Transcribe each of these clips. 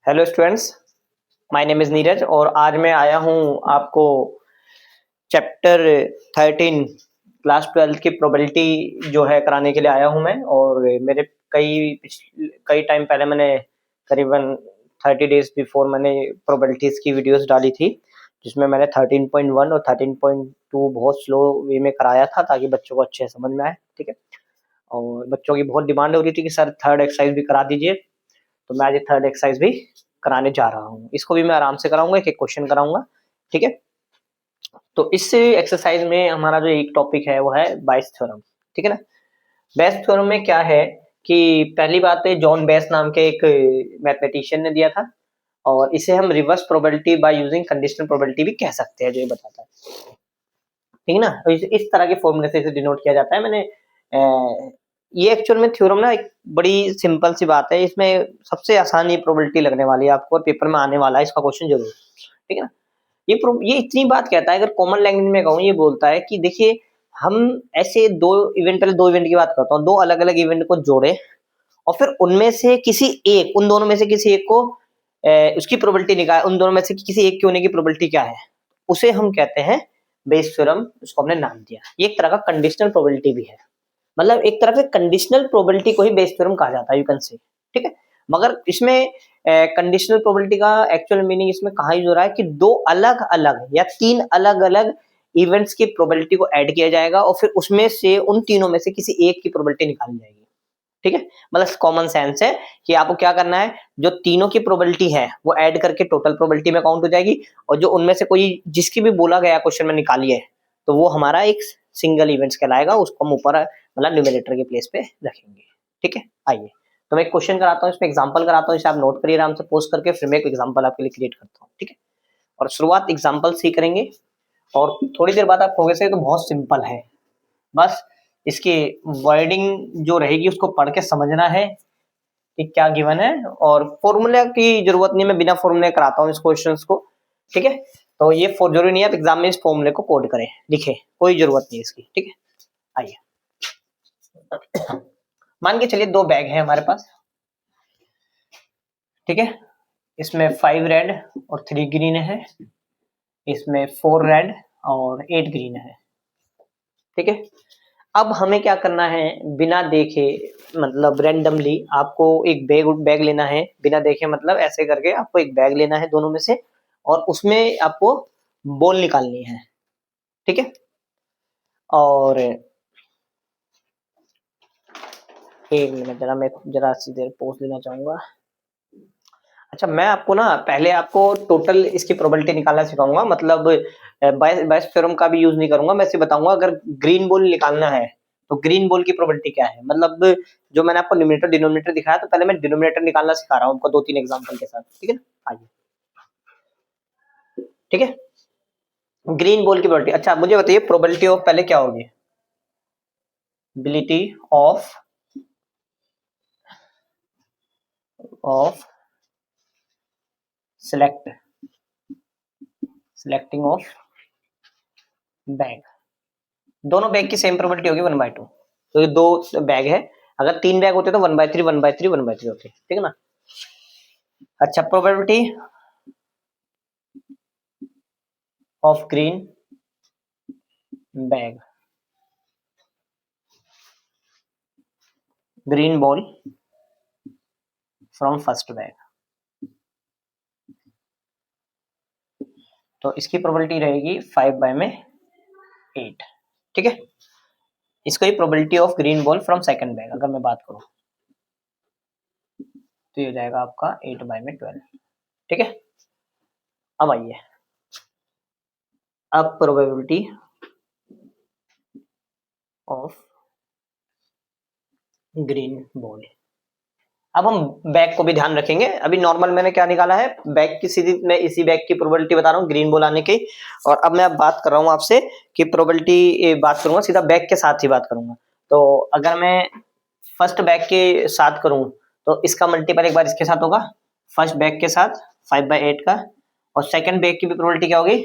Hello students, my name is Neeraj और आज मैं आया हूँ आपको चैप्टर 13 क्लास 12 की प्रोबेबिलिटी जो है कराने के लिए आया हूँ मैं। और मेरे कई टाइम पहले मैंने करीबन 30 डेज बिफोर मैंने प्रोबेबिलिटीज़ की वीडियोस डाली थी, जिसमें मैंने 13.1 और 13.2 बहुत स्लो वे में कराया था ताकि बच्चों को अच्छे समझ में आए। ठीक है, और बच्चों की बहुत डिमांड हो रही थी कि सर थर्ड एक्सरसाइज भी करा दीजिए, तो मैं आज थर्ड एक्सरसाइज भी कराने जा रहा हूँ। इसको भी मैं आराम से कराऊंगा, एक एक क्वेश्चन कराऊंगा। ठीक है, तो इस एक्सरसाइज में हमारा जो एक टॉपिक है वो है बाइस थ्योरम। ठीक है ना। बेस थ्योरम में क्या है कि पहली बात है, जॉन बेस नाम के एक मैथमेटिशियन ने दिया था, और इसे हम reverse probability by using conditional probability भी कह सकते हैं, जो ये बताता है। ठीक है ना। तो इस तरह के फॉर्मूले से इसे डिनोट किया जाता है। मैंने ये एक्चुअल में थ्योरम ना एक बड़ी सिंपल सी बात है, इसमें सबसे आसान ये प्रोबेबिलिटी लगने वाली है आपको, और पेपर में आने वाला है इसका क्वेश्चन जरूर। ठीक है ना। ये इतनी बात कहता है, अगर कॉमन लैंग्वेज में कहूँ, ये बोलता है कि देखिए, हम ऐसे दो इवेंट की बात करता हूँ, दो अलग अलग इवेंट को जोड़े और फिर उनमें से किसी एक, उन दोनों में से किसी एक को उसकी प्रोबेबिलिटी निकाल, उन दोनों में से किसी एक के होने की प्रोबेबिलिटी क्या है, उसे हम कहते हैं बेस थ्योरम। उसको हमने नाम दिया। ये एक तरह का कंडीशनल प्रोबेबिलिटी भी है, मतलब एक तरह से कंडीशनल प्रोबेबिलिटी को ही बेस थ्योरम कहा जाता है, यू कैन से। ठीक है, मगर इसमें कंडीशनल प्रोबेबिलिटी का एक्चुअल मीनिंग इसमें कहाँ यूज हो रहा है कि दो अलग अलग या तीन अलग अलग इवेंट्स की प्रोबेबिलिटी को ऐड किया जाएगा और फिर उसमें से उन तीनों में से किसी एक की प्रोबेबिलिटी निकाली जाएगी। ठीक है, मतलब कॉमन सेंस है कि आपको क्या करना है, जो तीनों की प्रोबेबिलिटी है वो ऐड करके टोटल प्रोबेबिलिटी में काउंट हो जाएगी, और जो उनमें से कोई जिसकी भी बोला गया क्वेश्चन में निकालिए, तो वो हमारा एक सिंगल इवेंट्स कहलाएगा। उसको हम ऊपर मतलब न्यूमरेटर के प्लेस पे रखेंगे। ठीक है, आइए तो मैं एक क्वेश्चन कराता हूँ, इसमें एग्जांपल कराता हूँ, इसे आप नोट करिए आराम से पोस्ट करके, फिर मैं एक एग्जांपल आपके लिए क्रिएट करता हूँ। ठीक है, और शुरुआत एग्जांपल से ही करेंगे, और थोड़ी देर बाद आप कहोगे से तो बहुत सिंपल है, बस इसकी वर्डिंग जो रहेगी उसको पढ़ के समझना है कि क्या गिवन है, और फॉर्मूला की जरूरत नहीं, मैं बिना फॉर्मूले कराता हूँ इस क्वेश्चंस को। ठीक है, तो ये जरूरी नहीं है आप एग्जाम में इस फॉर्मूले को कोड करें, लिखे, कोई जरूरत नहीं इसकी। ठीक है, आइए मान के चलिए दो बैग है हमारे पास। ठीक है, इसमें 5 रेड और 3 ग्रीन है, इसमें 4 रेड और 8 ग्रीन है। ठीक है, अब हमें क्या करना है, बिना देखे मतलब रैंडमली आपको एक बैग बैग लेना है, बिना देखे मतलब ऐसे करके आपको एक बैग लेना है दोनों में से, और उसमें आपको बॉल निकालनी है। ठीक है, और एक मिनट जरा, मैं जरा सी देर पॉज लेना चाहूंगा। अच्छा, मैं आपको ना पहले आपको टोटल इसकी प्रोबेबिलिटी निकालना सिखाऊंगा, मतलब बायस थ्योरम का भी यूज नहीं करूंगा। मैं सिर्फ बताऊंगा अगर ग्रीन बॉल निकालना है तो ग्रीन बॉल की प्रोबेबिलिटी क्या है, मतलब जो मैंने आपको न्यूमरेटर डिनोमिनेटर दिखाया, तो पहले मैं डिनोमिनेटर निकालना सिखा रहा हूँ आपको 2-3 एग्जांपल के साथ। ठीक है ना, आइए। ठीक है, ग्रीन बॉल की प्रोबेबिलिटी। अच्छा मुझे बताइए, प्रोबेबिलिटी ऑफ पहले क्या होगी, ability of selecting of bag. दोनों बैग की सेम प्रोबेबिलिटी होगी 1/2, तो ये दो बैग है, अगर 3 बैग होते तो 1/3 1/3 1/3 होते। ठीक है ना। अच्छा, probability of green bag, green ball from first bag, तो इसकी प्रोबेबिलिटी रहेगी 5/8। ठीक है, इसको ही probability of green ball from second bag अगर मैं बात करूं, तो ये हो जाएगा आपका 8/12। ठीक है, अब आइए, अब प्रोबेबिलिटी ऑफ ग्रीन बॉल। अब हम बैग को भी ध्यान रखेंगे। अभी नॉर्मल मैंने क्या निकाला है, बैग की सीधी, मैं इसी बैग की प्रोबेबिलिटी बता रहा हूँ ग्रीन बॉल आने की, और अब मैं बात कर रहा हूँ आपसे कि प्रोबेबिलिटी बात करूंगा सीधा बैग के साथ ही बात करूंगा। तो अगर मैं फर्स्ट बैग के साथ करूं तो इसका मल्टीपल एक बार इसके साथ होगा, फर्स्ट बैग के साथ 5/8 का, और सेकंड बैग की भी प्रोबेबिलिटी क्या होगी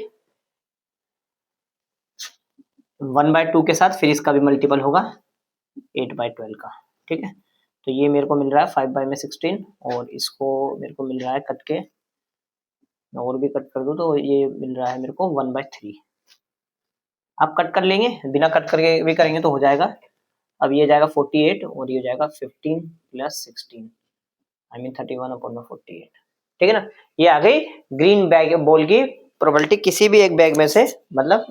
1/2 के साथ, फिर इसका भी मल्टीपल होगा 8/12 का। ठीक है, तो ये मेरे को मिल रहा है 5/16 और इसको मेरे को मिल रहा है कट के, और भी कट कर दूं तो ये मिल रहा है मेरे को 1/3। आप कट कर लेंगे, बिना कट करके भी करेंगे तो हो जाएगा। अब ये जाएगा 48 और ये हो जाएगा 15 + 16, आई मीन 31/48। ठीक है ना। ये आ गई ग्रीन बैग बॉल की प्रोबेबिलिटी किसी भी एक बैग में से, मतलब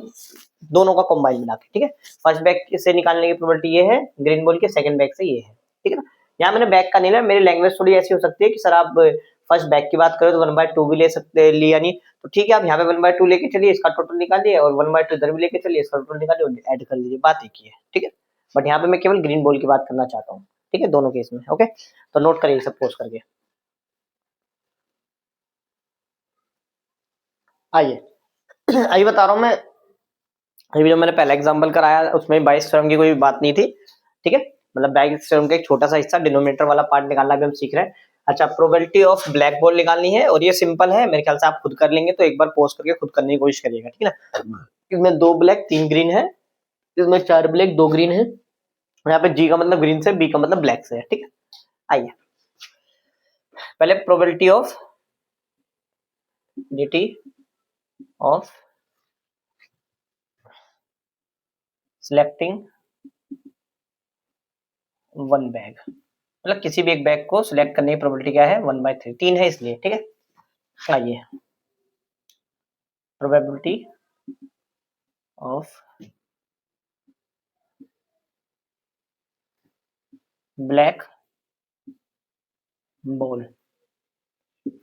दोनों का कंबाइन मिला के। ठीक है, फर्स्ट बैग से निकालने की प्रोबेबिलिटी ये है ग्रीन बॉल के, सेकंड बैग से ये है। ठीक है ना। यहाँ मैंने बैग का नहीं लिया, मेरी लैंग्वेज थोड़ी ऐसी हो सकती है कि सर आप फर्स्ट बैग की बात करें तो 1/2 भी ले सकते, लिया नहीं तो ठीक है, आप यहाँ पे 1/2 लेके चलिए, इसका टोटल निकालिए, और 1/2 इधर भी लेके चलिए, इसका टोटल निकालिए और ऐड कर लीजिए, बात एक ही है। ठीक है, बट यहाँ पे मैं केवल ग्रीन बॉल की बात करना चाहता हूँ। ठीक है, दोनों केस में। ओके, तो नोट करिए सब पोस्ट करके। आइए आइए बता रहा हूँ मैं, अभी जो मैंने पहला एग्जांपल कराया उसमें 22 टर्म की कोई बात नहीं थी। ठीक है, मतलब 22 टर्म का एक छोटा सा हिस्सा, डिनोमिनेटर वाला पार्ट निकालना भी हम सीख रहे हैं। अच्छा, प्रोबेबिलिटी ऑफ ब्लैक बॉल निकालनी है और ये सिंपल है, मेरे ख्याल से आप खुद कर लेंगे, तो एक बार पोस्ट करके खुद करने की कोशिश करिएगा। ठीक है ना। इसमें 2 ब्लैक 3 ग्रीन है, इसमें 4 ब्लैक 2 ग्रीन है, यहाँ पे जी का मतलब ग्रीन से, बी का मतलब ब्लैक से है। ठीक है, आइए पहले probability of selecting one bag, मतलब किसी भी एक बैग को सिलेक्ट करने की प्रोबेबिलिटी क्या है, 1/3, 3 है इसलिए। ठीक है, आइए probability of black ball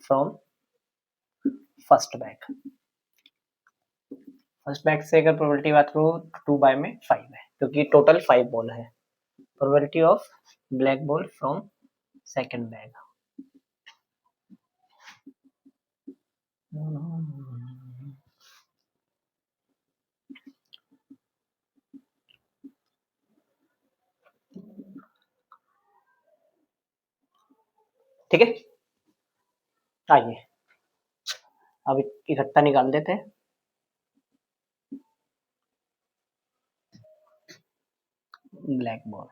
from first bag. First bag से अगर प्रोबेबिलिटी बात करूँ 2/5 है, क्योंकि टोटल 5 बॉल है। Probability of black ball from second bag, ठीक है। आइए अब इकट्ठा निकाल देते हैं। ब्लैक बॉल,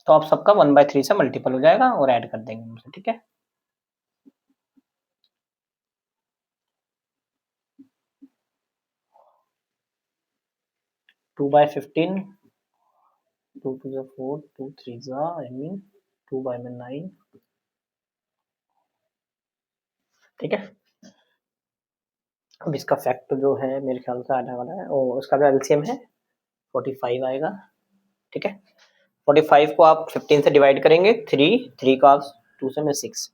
तो आप सबका 1/3 से मल्टीपल हो जाएगा और ऐड कर देंगे हमसे। ठीक है, to bye 15, 2 to the 4, 2 3 I mean 2/9। ठीक है, अब इसका फैक्टर जो है मेरे ख्याल से आने वाला है, और उसका जो एलसीएम है 45 आएगा। ठीक है, 45 को आप 15 से डिवाइड करेंगे, 3 का 2 से में 6,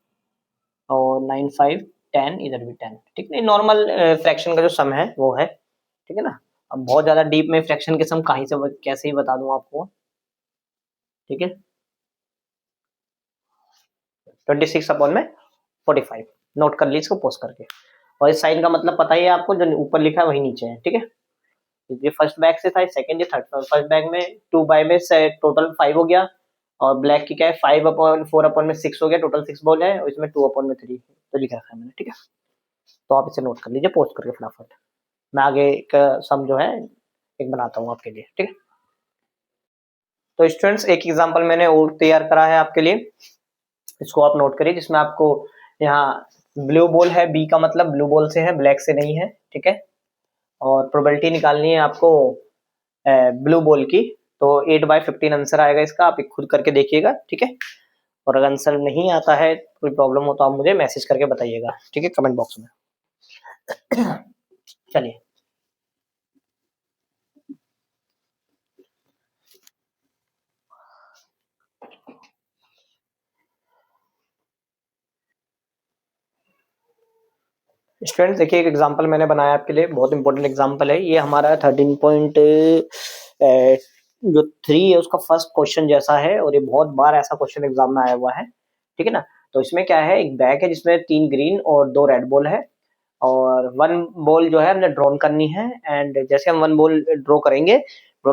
और 9 5 10, इधर भी 10। ठीक है, नॉर्मल फ्रैक्शन का जो सम है वो है। ठीक है ना। अब बहुत ज्यादा डीप में फ्रैक्शन के सम कहीं से कैसे ही बता दूं आपको। ठीक है, 26/45 नोट कर लीजिए इसको पोस्ट करके, और इस साइन का मतलब पता ही है आपको, जो ऊपर लिखा है वही नीचे है। ठीक है, ये फर्स्ट बैग से था, सेकंड या थर्ड। फर्स्ट बैग में 2 में से टोटल 5 हो गया, और ब्लैक की क्या है 5/4/6 हो गया, टोटल 6 बॉल है, और इसमें 2/3 तो लिख रखा है मैंने। ठीक है, तो आप इसे नोट कर लीजिए पोस्ट करके फटाफट, मैं आगे का सम जो है एक बनाता हूँ आपके लिए। ठीक है, तो स्टूडेंट्स एक एग्जांपल मैंने और तैयार करा है आपके लिए, इसको आप नोट करिए, जिसमें आपको यहाँ ब्लू बॉल है, बी का मतलब ब्लू बॉल से है, ब्लैक से नहीं है। ठीक है, और प्रोबेबिलिटी निकालनी है आपको ब्लू बॉल की, तो 8/15 आंसर आएगा इसका, आप खुद करके देखिएगा। ठीक है, और अगर आंसर नहीं आता है, कोई प्रॉब्लम हो तो आप मुझे मैसेज करके बताइएगा। ठीक है, कमेंट बॉक्स में। चलिए स्टूडेंट देखिए, एक एग्जांपल मैंने बनाया आपके लिए, बहुत इंपॉर्टेंट एग्जांपल है ये हमारा 13 जो 3 है उसका फर्स्ट क्वेश्चन जैसा है, और ये बहुत बार ऐसा क्वेश्चन एग्जाम में आया हुआ है। ठीक है ना। तो इसमें क्या है, एक बैग है जिसमें 3 ग्रीन और 2 रेड बॉल है, और 1 बॉल जो है हमने ड्रॉन करनी है, एंड जैसे हम 1 बॉल ड्रॉन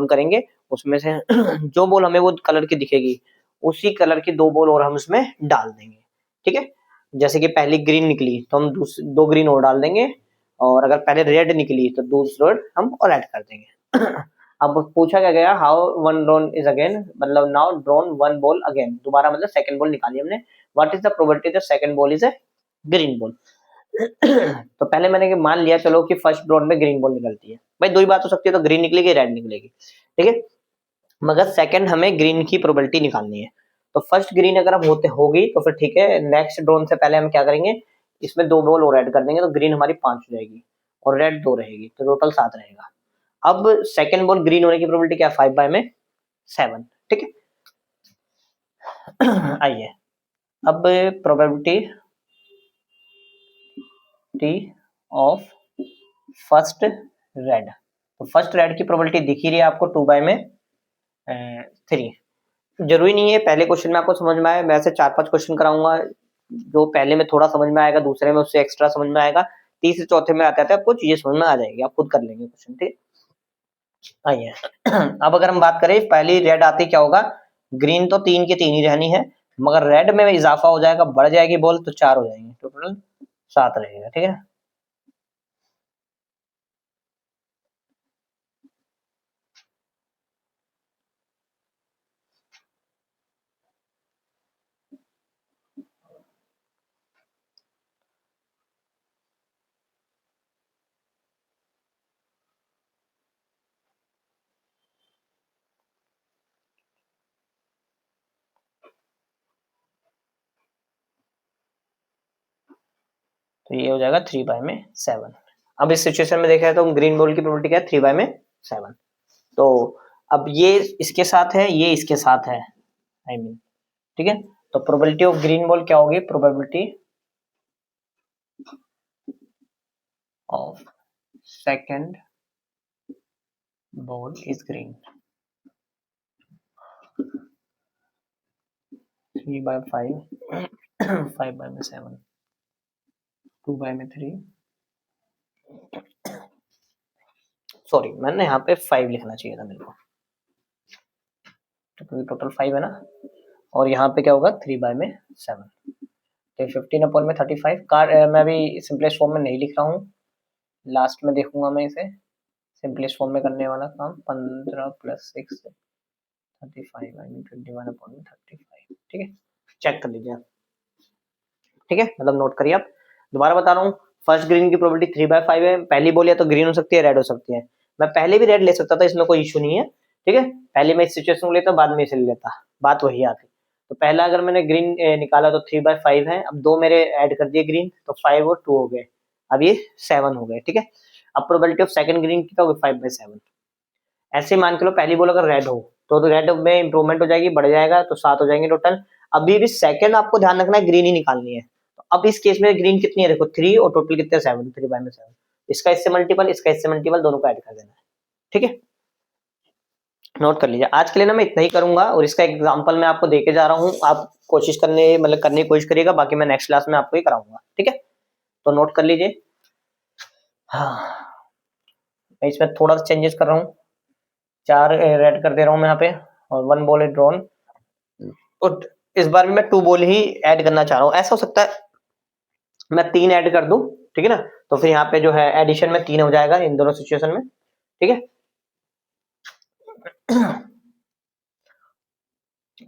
करेंगे उसमें से जो बॉल हमें वो कलर की दिखेगी, उसी कलर की 2 बॉल और हम उसमें डाल देंगे। ठीक है, जैसे कि पहली ग्रीन निकली तो हम 2 ग्रीन और डाल देंगे, और अगर पहले रेड निकली तो दूसरी रेड हम और ऐड कर देंगे। अब पूछा क्या गया, how one drawn is again, मतलब now drawn one ball again, दोबारा मतलब सेकंड बॉल निकाली हमने। What is the probability the second ball is a green ball. तो पहले मैंने मान लिया चलो कि फर्स्ट ड्रोन में ग्रीन बॉल निकलती है, भाई दो ही बात हो सकती है, तो ग्रीन निकलेगी रेड निकलेगी, ठीक है। मगर सेकंड हमें ग्रीन की प्रोबेबिलिटी निकालनी है, तो फर्स्ट ग्रीन अगर हम होते होगी तो फिर ठीक है, नेक्स्ट ड्रोन से पहले हम क्या करेंगे, इसमें दो बॉल और ऐड कर देंगे, तो ग्रीन हमारी 5 हो जाएगी और रेड 2 रहेगी, तो टोटल 7 रहेगा। अब सेकंड बॉल ग्रीन होने की प्रोबेबिलिटी क्या है, 5 बाय में 7, ठीक है। आइए अब प्रोबेबिलिटी ऑफ फर्स्ट रेड, तो फर्स्ट रेड की प्रोबेबिलिटी दिख ही रही है आपको 2 बाय में 3। जरूरी नहीं है पहले क्वेश्चन में आपको समझ में आए, मैं ऐसे 4-5 क्वेश्चन कराऊंगा, जो पहले में थोड़ा समझ में आएगा, दूसरे में उससे एक्स्ट्रा समझ में आएगा, तीसरे चौथे में आते आते आपको चीजें समझ में आ जाएगी, आप खुद कर लेंगे क्वेश्चन, ठीक। आइए अब अगर हम बात करें पहली रेड आती क्या होगा, ग्रीन तो 3 की 3 ही रहनी है, मगर रेड में इजाफा हो जाएगा, बढ़ जाएगी बॉल तो 4 हो जाएंगे, टोटल 7 रहेगा, ठीक है। तो ये हो जाएगा 3 बाय में 7। अब इस सिचुएशन में देखा है तो ग्रीन बॉल की प्रोबेबिलिटी क्या है, 3 बाय में 7। तो अब ये इसके साथ है, ये इसके साथ है, आई मीन, ठीक है। तो प्रोबेबिलिटी ऑफ ग्रीन बॉल क्या होगी, probability of second ball is green, 3 by 5, 5 by में 7, 2 बाय में 3, सॉरी मैंने यहाँ पे 5 लिखना चाहिए था मेरे को, क्योंकि टोटल 5 है ना, और यहाँ पे क्या होगा 3 बाय में 7, तो 15 अपॉन में 35 मैं अभी सिंपलेस्ट फॉर्म में नहीं लिख रहा हूँ, लास्ट में देखूंगा मैं इसे, सिंपलेस्ट फॉर्म में करने वाला काम 15 प्लस 6 35 आई मीन 21 अपॉन में 35, ठीक है, चेक कर लीजिए आप, ठीक है, मतलब नोट करिए आप। दोबारा बता रहा हूँ, फर्स्ट ग्रीन की प्रोबेबिलिटी 3 बाय 5 है, पहली बॉल या तो ग्रीन हो सकती है रेड हो सकती है, मैं पहले भी रेड ले सकता था, इसमें कोई इशू नहीं है, ठीक है, पहले मैं इस सिचुएशन को लेता बाद में इसे ले लेता, बात वही आती। तो पहला अगर मैंने ग्रीन निकाला तो 3 बाय 5 है, अब 2 मेरे ऐड कर दिए ग्रीन, तो 5 और 2 हो गए, अब ये 7 हो गए, ठीक है। अब प्रोबेबिलिटी ऑफ सेकंड ग्रीन की क्या होगी, 5 बाय 7। ऐसे मान के लो पहली बॉल अगर रेड हो तो रेड में इंप्रूवमेंट हो जाएगी, बढ़ जाएगा, तो 7 हो जाएंगे टोटल। अभी भी सेकंड आपको ध्यान रखना है, ग्रीन ही निकालनी है, तो अब इस केस में ग्रीन कितनी है देखो 3 और टोटल कितने 7, 3 बाय में 7, इसका इससे मल्टीपल, इसका इससे मल्टीपल, दोनों को ऐड कर देना है, ठीक है, नोट कर लीजिए। आज के लिए ना मैं इतना ही करूंगा, और इसका एग्जांपल मैं आपको देके जा रहा हूँ, आप कोशिश करने मतलब करने की कोशिश करिएगा, बाकी मैं नेक्स्ट क्लास में आपको ही कराऊंगा, ठीक है, तो नोट कर लीजिए। हाँ मैं इसमें थोड़ा सा चेंजेस कर रहा हूँ, 4 रेड कर दे रहा हूँ मैं यहाँ पे, और 1 बॉल है ड्रॉन, और इस बार में मैं 2 बॉल ही ऐड करना चाह रहा हूँ, ऐसा हो सकता है मैं 3 ऐड कर दूं, ठीक है ना, तो फिर यहाँ पे जो है एडिशन में 3 हो जाएगा इन दोनों सिचुएशन में, ठीक है।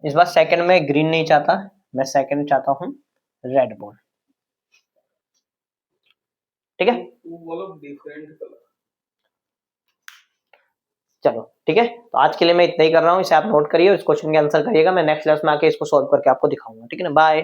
इस बार सेकंड में ग्रीन नहीं चाहता, मैं सेकंड चाहता हूँ रेड बॉल, ठीक है, चलो ठीक है। तो आज के लिए मैं इतना ही कर रहा हूँ, इसे आप नोट करिए और इस क्वेश्चन के आंसर करिएगा, मैं नेक्स्ट क्लास में आके इसको सॉल्व करके आपको दिखाऊंगा, ठीक है ना, बाय।